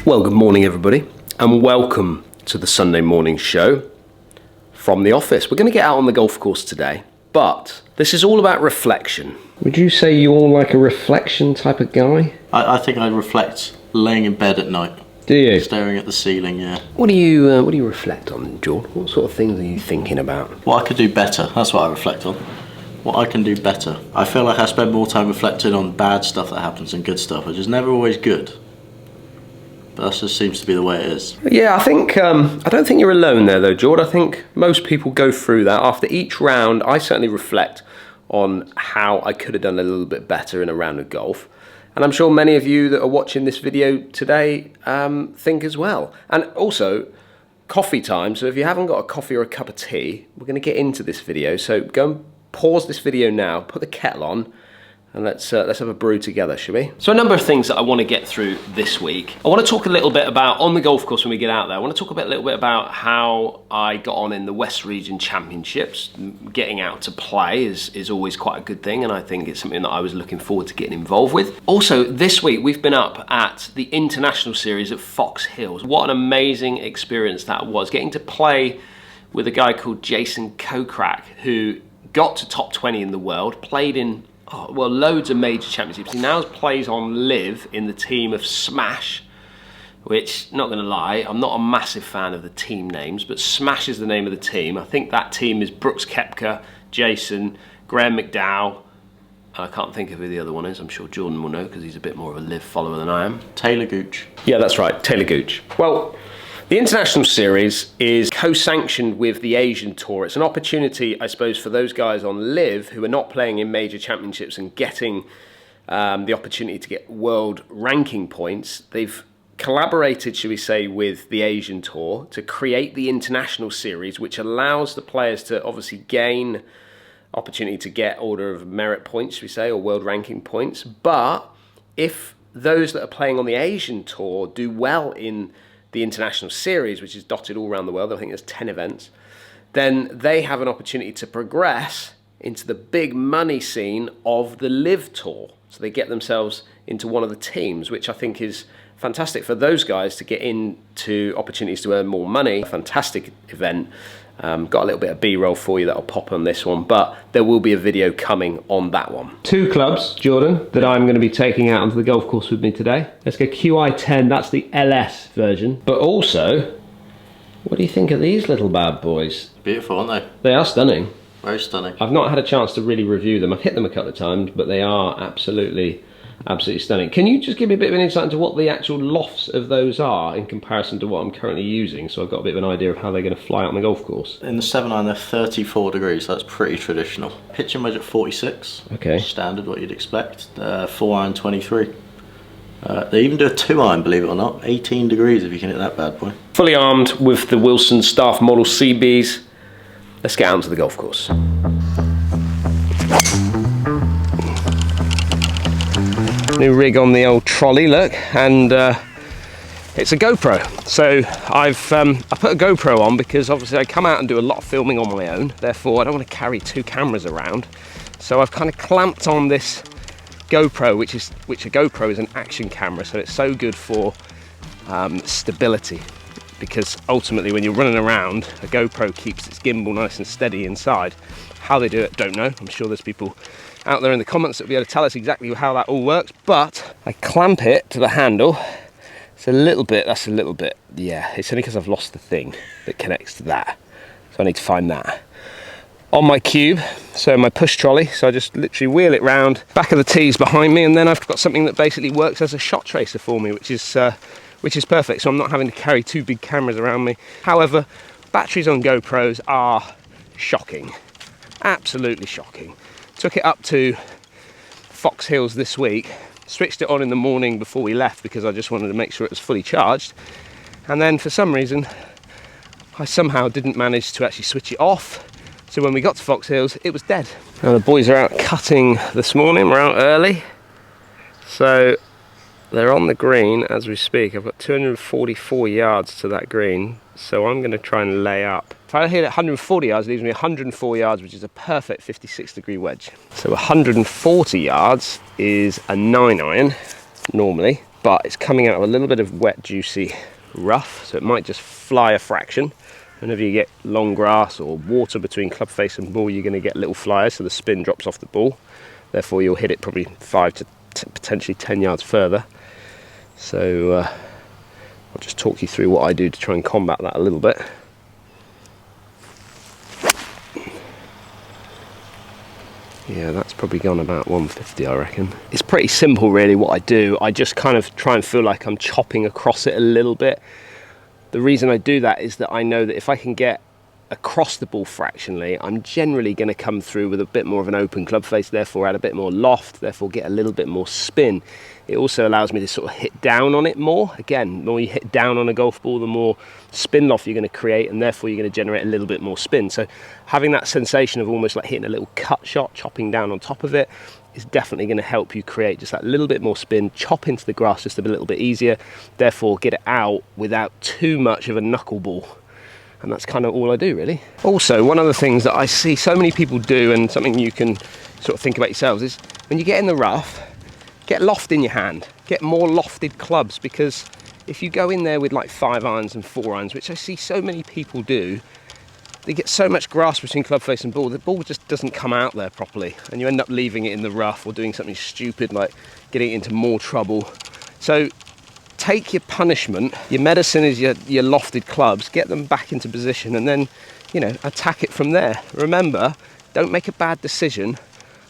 Well, good morning everybody, and welcome to the Sunday morning show from the office. We're going to get out on the golf course today, but this is all about reflection. Would you say you're like a reflection type of guy? I think I reflect laying in bed at night. Do you? Staring at the ceiling, yeah. What do you reflect on, George? What sort of things are you thinking about? What I could do better, that's what I reflect on. What I can do better. I feel like I spend more time reflecting on bad stuff that happens than good stuff, which is never always good. But that just seems to be the way it is. Yeah, I think, I don't think you're alone there though, George. I think most people go through that. After each round, I certainly reflect on how I could have done a little bit better in a round of golf. And I'm sure many of you that are watching this video today think as well. And also, coffee time. So if you haven't got a coffee or a cup of tea, we're going to get into this video. So go and pause this video now, put the kettle on, and let's have a brew together, shall we? So a number of things that I want to get through this week. I want to talk a little bit about, on the golf course when we get out there, I want to talk a little bit about how I got on in the West Region Championships. Getting out to play is always quite a good thing, and I think it's something that I was looking forward to getting involved with. Also, this week we've been up at the International Series at Fox Hills. What an amazing experience that was, getting to play with a guy called Jason Kokrak, who got to top 20 in the world, played in loads of major championships. He now plays on Live in the team of Smash, which, not gonna lie, I'm not a massive fan of the team names, but Smash is the name of the team. I think that team is Brooks Koepka, Jason, Graham McDowell, I can't think of who the other one is. I'm sure Jordan will know because he's a bit more of a Live follower than I am. Taylor Gooch. Yeah, that's right, Taylor Gooch. Well, the International Series is co-sanctioned with the Asian Tour. It's an opportunity, I suppose, for those guys on Live who are not playing in major championships and getting the opportunity to get world ranking points. They've collaborated, should we say, with the Asian Tour to create the International Series, which allows the players to obviously gain opportunity to get order of merit points, should we say, or world ranking points. But if those that are playing on the Asian Tour do well in the International Series, which is dotted all around the world, I think there's 10 events, then they have an opportunity to progress into the big money scene of the Live Tour. So they get themselves into one of the teams, which I think is fantastic for those guys to get into opportunities to earn more money. A fantastic event. Got a little bit of B-roll for you that I'll pop on this one, but there will be a video coming on that one. Two clubs, Jordan, that I'm going to be taking out onto the golf course with me today. Let's go QI10, that's the LS version. But also, what do you think of these little bad boys? Beautiful, aren't they? They are stunning. Very stunning. I've not had a chance to really review them. I've hit them a couple of times, but they are absolutely stunning. Can you just give me a bit of an insight into what the actual lofts of those are in comparison to what I'm currently using, so I've got a bit of an idea of how they're going to fly out on the golf course? In the 7-iron they're 34 degrees, so that's pretty traditional. Pitching wedge at 46. Okay. Standard, what you'd expect. 4-iron 23. They even do a 2-iron, believe it or not. 18 degrees if you can hit that bad boy. Fully armed with the Wilson Staff Model CBs. Let's get out onto the golf course. New rig on the old trolley, look, and it's a GoPro. So I put a GoPro on because obviously I come out and do a lot of filming on my own, therefore I don't want to carry two cameras around. So I've kind of clamped on this GoPro, which a GoPro is an action camera, so it's so good for stability, because ultimately when you're running around, a GoPro keeps its gimbal nice and steady inside. How they do it, don't know. I'm sure there's people out there in the comments that will be able to tell us exactly how that all works, but I clamp it to the handle. It's a little bit, that's a little bit, yeah, it's only because I've lost the thing that connects to that, so I need to find that. On my cube, so my push trolley, so I just literally wheel it round, back of the tees behind me, and then I've got something that basically works as a shot tracer for me, which is perfect, so I'm not having to carry two big cameras around me. However, batteries on GoPros are shocking, absolutely shocking. Took it up to Fox Hills this week, switched it on in the morning before we left because I just wanted to make sure it was fully charged, and then for some reason I somehow didn't manage to actually switch it off, so when we got to Fox Hills it was dead. Now the boys are out cutting this morning, we're out early, so they're on the green as we speak. I've got 244 yards to that green, so I'm going to try and lay up. If I hit it 140 yards, it leaves me 104 yards, which is a perfect 56-degree wedge. So 140 yards is a 9-iron, normally. but it's coming out of a little bit of wet, juicy rough, so it might just fly a fraction. Whenever you get long grass or water between club face and ball, you're going to get little flyers, so the spin drops off the ball. Therefore, you'll hit it probably 5 to potentially 10 yards further. So I'll just talk you through what I do to try and combat that a little bit. Yeah, that's probably gone about 150, I reckon. It's pretty simple, really, what I do. I just kind of try and feel like I'm chopping across it a little bit. The reason I do that is that I know that if I can get across the ball fractionally, I'm generally going to come through with a bit more of an open club face, therefore add a bit more loft, therefore get a little bit more spin. It also allows me to sort of hit down on it more. Again, the more you hit down on a golf ball, the more spin loft you're going to create, and therefore you're going to generate a little bit more spin. So having that sensation of almost like hitting a little cut shot, chopping down on top of it, is definitely going to help you create just that little bit more spin, chop into the grass just a little bit easier, therefore get it out without too much of a knuckleball. And that's kind of all I do, really. Also, one of the things that I see so many people do, and something you can sort of think about yourselves, is when you get in the rough, get loft in your hand, get more lofted clubs, because if you go in there with like 5 irons and 4 irons, which I see so many people do, they get so much grass between club face and ball, the ball just doesn't come out there properly, and you end up leaving it in the rough or doing something stupid like getting into more trouble. So take your punishment. Your medicine is your lofted clubs. Get them back into position, and then, you know, attack it from there. Remember, don't make a bad decision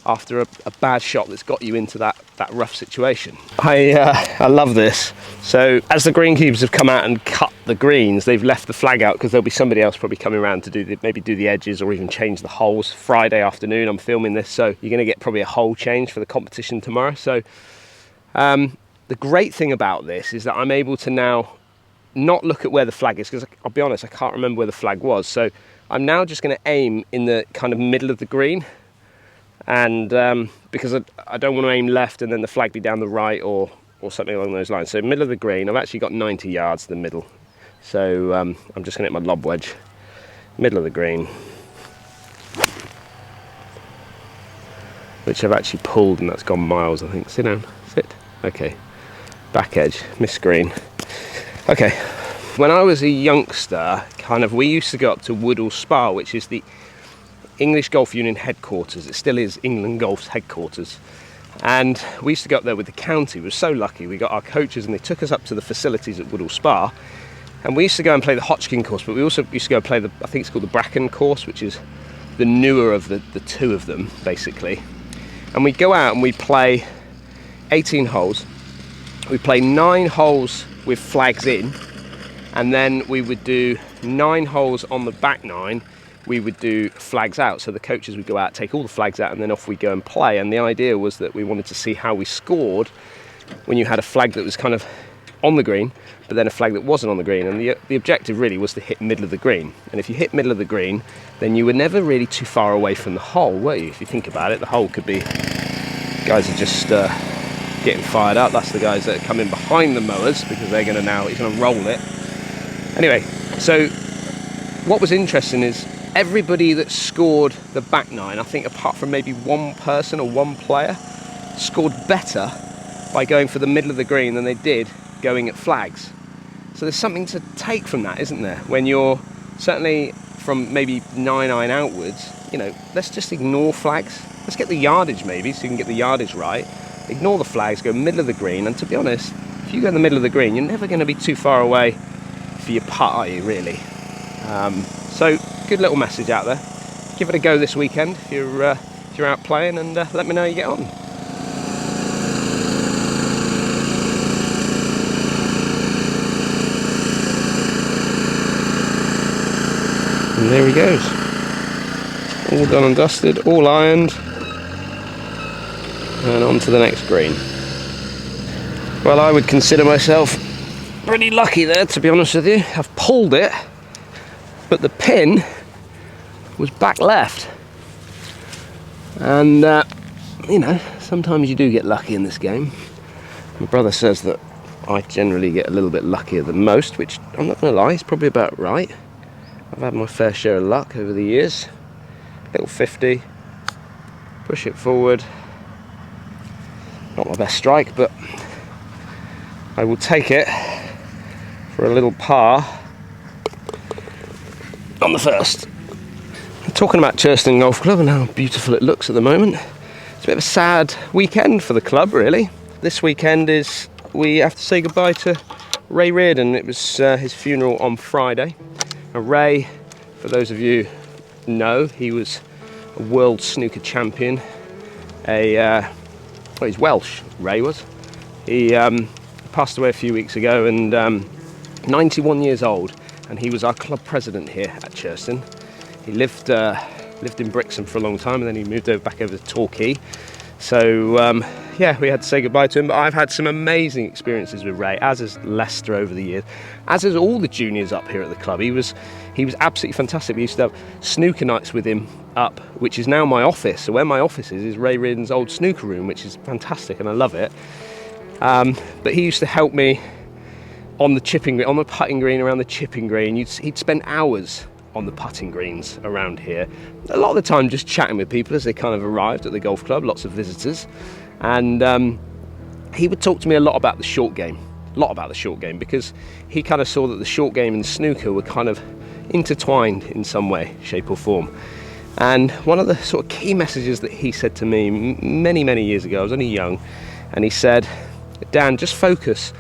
after a bad shot that's got you into that rough situation. I love this. So as the greenkeepers have come out and cut the greens, they've left the flag out because there'll be somebody else probably coming around to maybe do the edges or even change the holes. Friday afternoon I'm filming this, so you're going to get probably a hole change for the competition tomorrow. So the great thing about this is that I'm able to now not look at where the flag is, because I'll be honest, I can't remember where the flag was. So I'm now just going to aim in the kind of middle of the green, and because I don't want to aim left and then the flag be down the right or something along those lines. So middle of the green, I've actually got 90 yards to the middle. So I'm just going to hit my lob wedge, middle of the green, which I've actually pulled, and that's gone miles, I think. Sit down, sit. Okay, back edge, miss green. Okay, when I was a youngster, we used to go up to Woodall Spa, which is the English Golf Union headquarters. It still is England Golf's headquarters. And we used to go up there with the county. We were so lucky. We got our coaches and they took us up to the facilities at Woodall Spa. And we used to go and play the Hodgkin course, but we also used to go play I think it's called the Bracken course, which is the newer of the two of them, basically. And we go out and we play 18 holes. We play 9 holes with flags in, and then we would do 9 holes on the back 9. We would do flags out, so the coaches would go out, take all the flags out, and then off we go and play. And the idea was that we wanted to see how we scored when you had a flag that was kind of on the green, but then a flag that wasn't on the green. And the objective really was to hit middle of the green. And if you hit middle of the green, then you were never really too far away from the hole, were you? If you think about it, the hole could be, guys are just getting fired up. That's the guys that are coming behind the mowers, because they're going to he's going to roll it. Anyway, so what was interesting is everybody that scored the back 9, I think apart from maybe one person or one player, scored better by going for the middle of the green than they did going at flags. So there's something to take from that, isn't there? When you're certainly from maybe 9-iron outwards, you know, let's just ignore flags. Let's get the yardage maybe, so you can get the yardage right. Ignore the flags, go middle of the green. And to be honest, if you go in the middle of the green, you're never going to be too far away for your putt, are you, really? So good little message out there. Give it a go this weekend if you're out playing, and let me know how you get on. And there he goes, all done and dusted, all ironed, and on to the next green. Well, I would consider myself pretty lucky there, to be honest with you. I've pulled it, but the pin was back left. And you know, sometimes you do get lucky in this game. My brother says that I generally get a little bit luckier than most, which I'm not going to lie, it's probably about right. I've had my fair share of luck over the years. Little 50, push it forward. Not my best strike, but I will take it for a little par on the first. Talking about Churston Golf Club and how beautiful it looks at the moment, it's a bit of a sad weekend for the club, really. This weekend we have to say goodbye to Ray Reardon. It was his funeral on Friday. Now, Ray, for those of you who know, he was a world snooker champion. Well, he's Welsh, Ray was. He passed away a few weeks ago, and 91 years old, and he was our club president here at Churston. He lived in Brixham for a long time, and then he moved back over to Torquay. So yeah, we had to say goodbye to him, but I've had some amazing experiences with Ray, as has Lester over the years, as has all the juniors up here at the club. He was absolutely fantastic. We used to have snooker nights with him up, which is now my office. So where my office is Ray Reardon's old snooker room, which is fantastic, and I love it. But he used to help me on the chipping green, on the putting green, around the chipping green. He'd spend hours on the putting greens around here, a lot of the time just chatting with people as they kind of arrived at the golf club, lots of visitors. And he would talk to me a lot about the short game, because he kind of saw that the short game and snooker were kind of intertwined in some way, shape or form. And one of the sort of key messages that he said to me many years ago, I was only young, and he said, Dan, just focus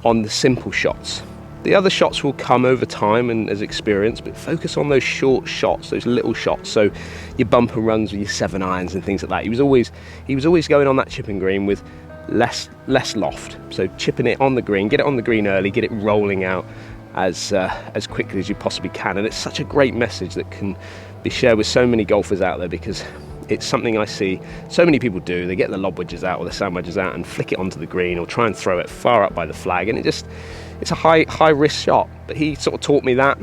on the simple shots. The other shots will come over time and as experience, but focus on those short shots, those little shots. So your bumper runs with your 7 irons and things like that. He was always going on that chipping green with less loft. So chipping it on the green, get it on the green early, get it rolling out as quickly as you possibly can. And it's such a great message that can be shared with so many golfers out there, because it's something I see so many people do. They get the lob wedges out or the sand wedges out and flick it onto the green, or try and throw it far up by the flag, and it's a high risk shot. But he sort of taught me that.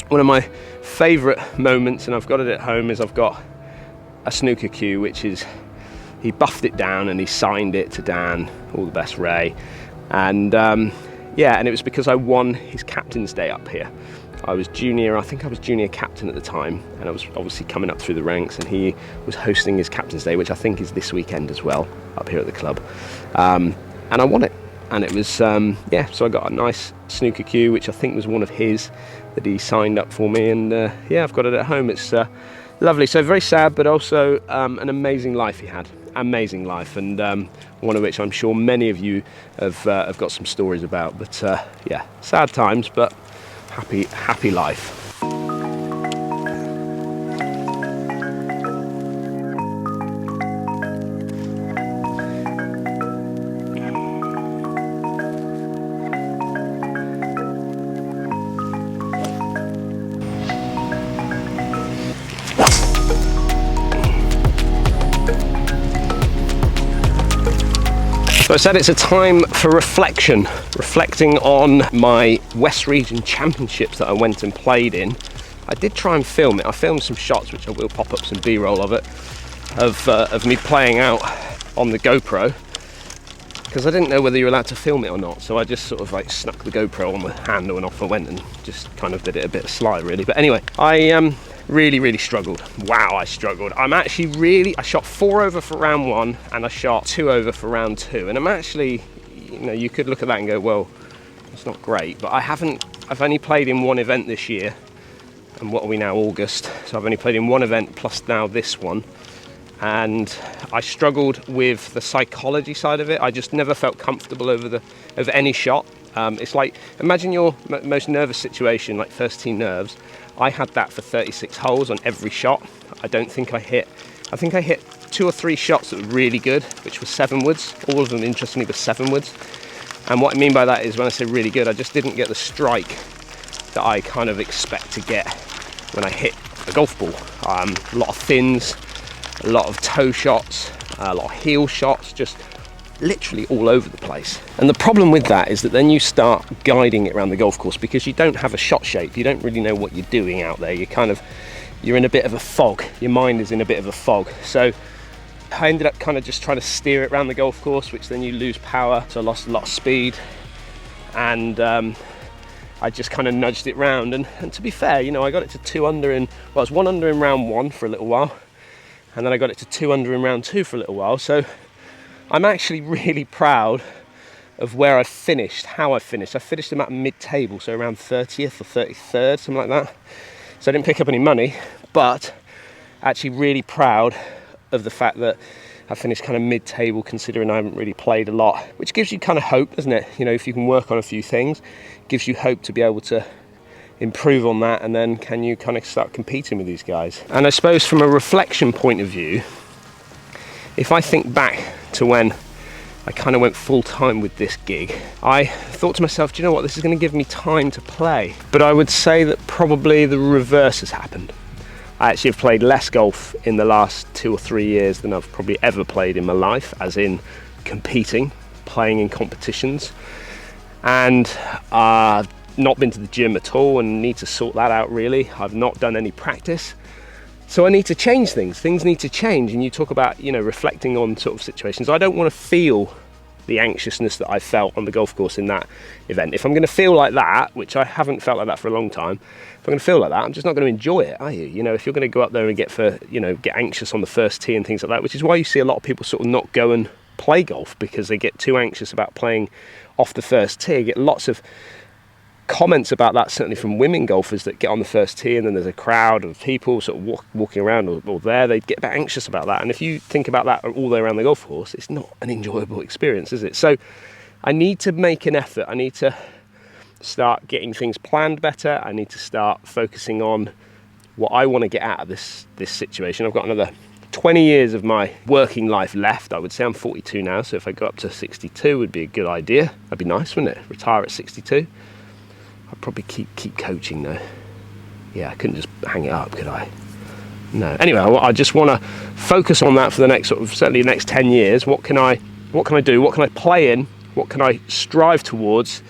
One of my favourite moments, and I've got it at home, is I've got a snooker cue, which is, he buffed it down and he signed it to Dan, all the best Ray. And yeah, and it was because I won his captain's day up here. I was junior, I think I was junior captain at the time, and I was obviously coming up through the ranks, and he was hosting his captain's day, which I think is this weekend as well, up here at the club. And I won it. And it was, yeah, so I got a nice snooker cue, which I think was one of his, that he signed up for me, and yeah, I've got it at home. It's lovely. So very sad, but also an amazing life he had. Amazing life, and one of which I'm sure many of you have got some stories about. But yeah, sad times, but happy life. So I said it's a time for reflecting on my West Region Championships that I went and played in. I did try and film it. I filmed some shots, which I will pop up some B-roll of it, of me playing out on the GoPro, because I didn't know whether you were allowed to film it or not. So I just sort of like snuck the GoPro on the handle and off I went, and just kind of did it a bit sly, really. But anyway, I really struggled. Wow, I struggled. I shot 4 over for round 1, and I shot 2 over for round 2. And I'm actually, you know, you could look at that and go, well, it's not great. But I've only played in one event this year. And what are we now, August? So I've only played in one event plus now this one. And I struggled with the psychology side of it. I just never felt comfortable over any shot. It's like, imagine your most nervous situation, like first team nerves. I had that for 36 holes on every shot. I think I hit 2 or 3 shots that were really good, which were 7-woods. All of them, interestingly, were 7-woods. And what I mean by that is, when I say really good, I just didn't get the strike that I kind of expect to get when I hit a golf ball. A lot of thins, a lot of toe shots, a lot of heel shots, just literally all over the place. And the problem with that is that then you start guiding it around the golf course, because you don't have a shot shape. You don't really know what you're doing out there. You're in a bit of a fog. Your mind is in a bit of a fog. So I ended up kind of just trying to steer it around the golf course, which then you lose power. So I lost a lot of speed, and I just kind of nudged it round. And to be fair, you know, I got it to 2 under in, well, I was 1 under in round 1 for a little while, and then I got it to 2 under in round 2 for a little while. So I'm actually really proud of where I finished, how I finished. I finished them at mid-table, so around 30th or 33rd, something like that. So I didn't pick up any money, but actually really proud of the fact that I finished kind of mid-table, considering I haven't really played a lot, which gives you kind of hope, doesn't it? You know, if you can work on a few things, it gives you hope to be able to improve on that, and then can you kind of start competing with these guys. And I suppose from a reflection point of view, if I think back to when I kind of went full-time with this gig, I thought to myself, do you know what, this is going to give me time to play. But I would say that probably the reverse has happened. I actually have played less golf in the last 2 or 3 years than I've probably ever played in my life, as in competing, playing in competitions. And I've not been to the gym at all and need to sort that out really. I've not done any practice. So I need to change things. Things need to change. And you talk about, you know, reflecting on sort of situations. I don't want to feel the anxiousness that I felt on the golf course in that event. If I'm going to feel like that, which I haven't felt like that for a long time, if I'm going to feel like that, I'm just not going to enjoy it, are you? You know, if you're going to go up there and get anxious on the first tee and things like that, which is why you see a lot of people sort of not go and play golf, because they get too anxious about playing off the first tee. You get lots of comments about that, certainly from women golfers that get on the first tee and then there's a crowd of people sort of walking around or there, they get a bit anxious about that. And if you think about that all the way around the golf course, it's not an enjoyable experience, is it? So I need to make an effort. I need to start getting things planned better. I need to start focusing on what I want to get out of this situation. I've got another 20 years of my working life left. I would say I'm 42 now, so if I go up to 62 would be a good idea. That'd be nice, wouldn't it? Retire at 62. I'd probably keep coaching though. Yeah, I couldn't just hang it up, could I? No. Anyway, I just want to focus on that for the next certainly the next 10 years. What can I do? What can I play in? What can I strive towards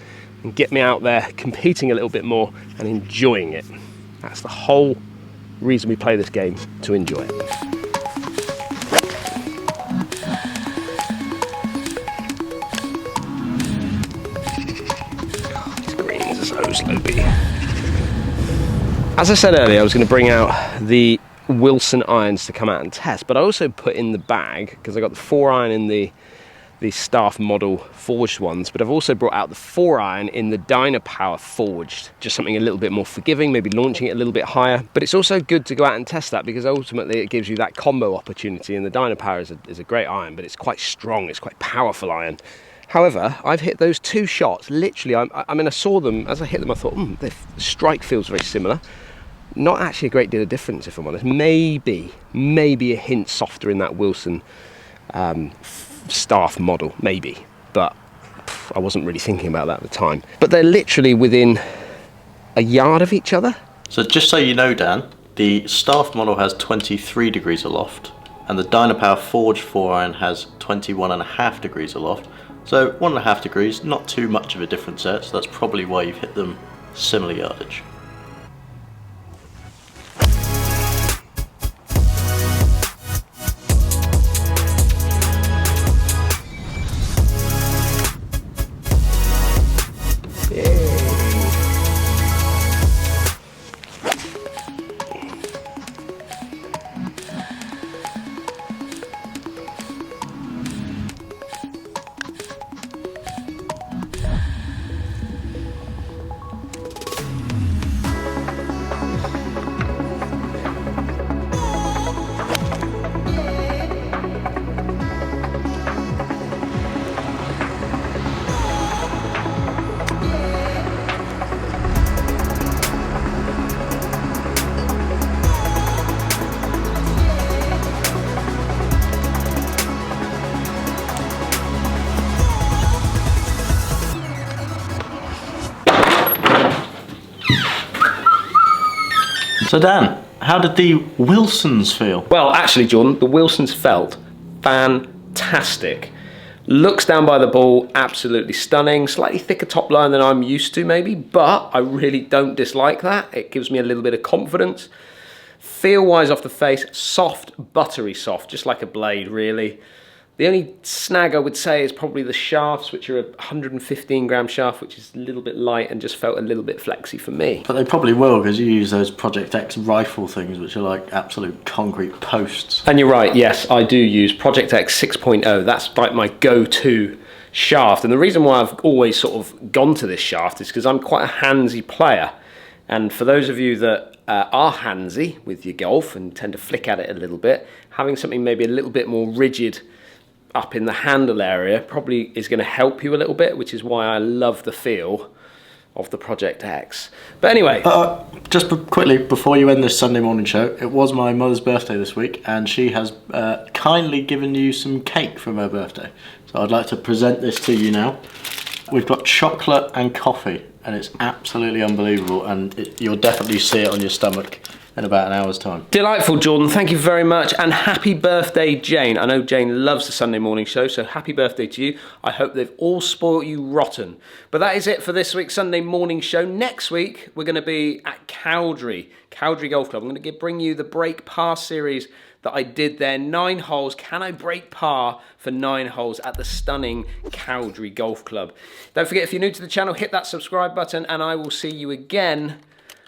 and get me out there competing a little bit more and enjoying it? That's the whole reason we play this game, to enjoy it. As I said earlier, I was going to bring out the Wilson irons to come out and test, but I also put in the bag, because I got the 4-iron in the staff model forged ones, but I've also brought out the 4-iron in the Dynapower forged, just something a little bit more forgiving, maybe launching it a little bit higher. But it's also good to go out and test that, because ultimately it gives you that combo opportunity, and the Dynapower is a great iron, but it's quite strong, it's quite powerful iron. However, I've hit those 2 shots, literally, I mean, I saw them, as I hit them, I thought, the strike feels very similar. Not actually a great deal of difference, if I'm honest. Maybe a hint softer in that Wilson staff model, maybe. But I wasn't really thinking about that at the time. But they're literally within a yard of each other. So just so you know, Dan, the staff model has 23 degrees aloft, and the Dynapower forged 4-iron has 21.5 degrees aloft. So 1.5 degrees, not too much of a difference there, so that's probably why you've hit them similar yardage. So Dan, how did the Wilsons feel? Well, actually, Jordan, the Wilsons felt fantastic. Looks down by the ball, absolutely stunning. Slightly thicker top line than I'm used to maybe, but I really don't dislike that. It gives me a little bit of confidence. Feel-wise off the face, soft, buttery soft, just like a blade really. The only snag I would say is probably the shafts, which are a 115 gram shaft, which is a little bit light and just felt a little bit flexy for me. But they probably will, because you use those Project X rifle things, which are like absolute concrete posts. And you're right, yes, I do use Project X 6.0. That's like my go-to shaft. And the reason why I've always sort of gone to this shaft is because I'm quite a handsy player. And for those of you that are handsy with your golf and tend to flick at it a little bit, having something maybe a little bit more rigid up in the handle area probably is going to help you a little bit, which is why I love the feel of the Project X. But anyway, just quickly before you end this Sunday morning show, it was my mother's birthday this week, and she has kindly given you some cake from her birthday. So I'd like to present this to you now. We've got chocolate and coffee, and it's absolutely unbelievable, and you'll definitely see it on your stomach in about an hour's time. Delightful, Jordan. Thank you very much. And happy birthday, Jane. I know Jane loves the Sunday morning show, so happy birthday to you. I hope they've all spoilt you rotten. But that is it for this week's Sunday morning show. Next week, we're going to be at Cowdrey Golf Club. I'm going to bring you the break par series that I did there. 9 holes. Can I break par for 9 holes at the stunning Cowdrey Golf Club? Don't forget, if you're new to the channel, hit that subscribe button, and I will see you again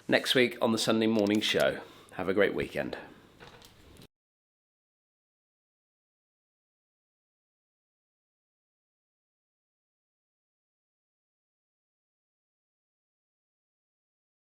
next week on the Sunday morning show. Have a great weekend.